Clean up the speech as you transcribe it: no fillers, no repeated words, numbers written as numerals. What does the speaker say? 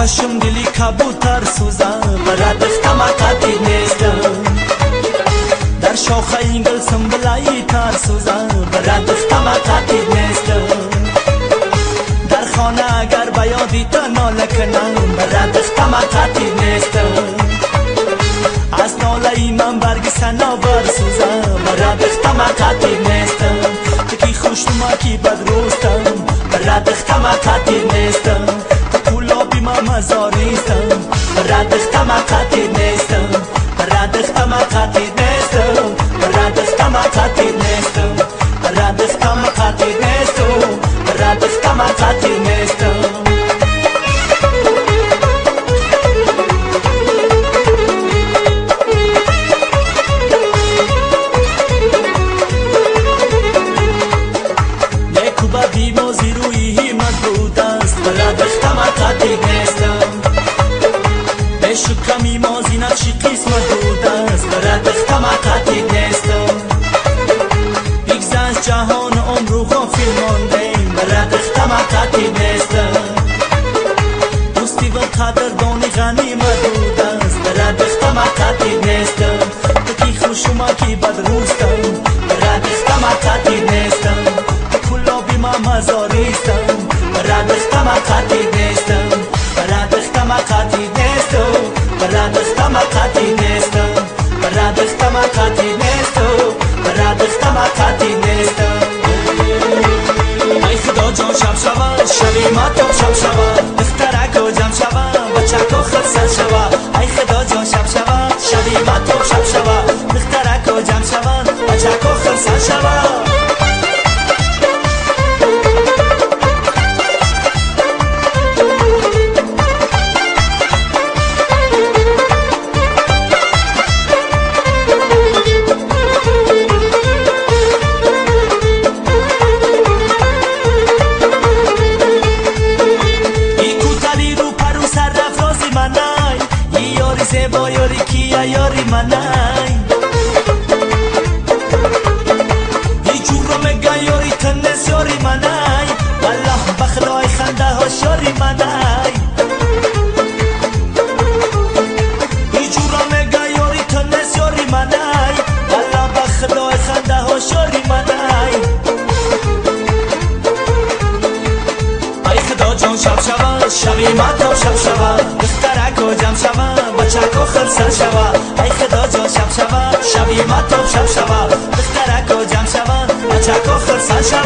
هاشم دلی کبوتر سوزم برات اختماقاتی نیستم در شاخه این گل سنبلایی تر سوزم برات اختماقاتی نیستم در خانه اگر بیادی تا ناله کنم برات اختماقاتی نیستم از ناله من برگ سناور سوزم برات اختماقاتی نیستم تکی خوشنما بد روستم برات اختماقاتی نیستم مزاریستم برات اختماقاتی نیستم برات اختماقاتی نیستم برات اختماقاتی نیستم برات اختماقاتی نیستم برات اختماقاتی نیستم نیکو بدی موزی روی همت بود است برات اختماقاتی نیستم شکمی مازی نقشی قسمت بود است برات اختماقاتی نیستم بگذشت جهان عمرو غافل ماندیم برات اختماقاتی نیستم دوستی و قدردانی غنیمت بود است برات اختماقاتی نیستم تکی خوشما کی بد روستم برات اختماقاتی نیستم کلابی ما مزاریستم برات اختماقاتی نیستم برات اختماقاتی نیستم برات اختماقاتی نیستم برات اختماقاتی نیستم برات اختماقاتی نیستم ای خدا جان شب شود شبی ما تو شب شود دخترک و جمع شود بچک و خرسل شود ای خدا جان شب شود شبی ما تو شب شود دخترک و جمع شود بچک و خرسل شود زیبا یاری کیا یاری منای ای جورا مگا یاری تنس یاری منای والله بخلای خنده ها شاری منای ای جورا مگا یاری تنس یاری منای والله بخلای خنده ها شاری منای ای خدا جان شب شود شبی ما تو شب شود دخترک و جمع شود بچک و خرسل شود ای خدا جان شب شود شبی ما تو شب شود دخترک و جمع شود بچک و خرسل شود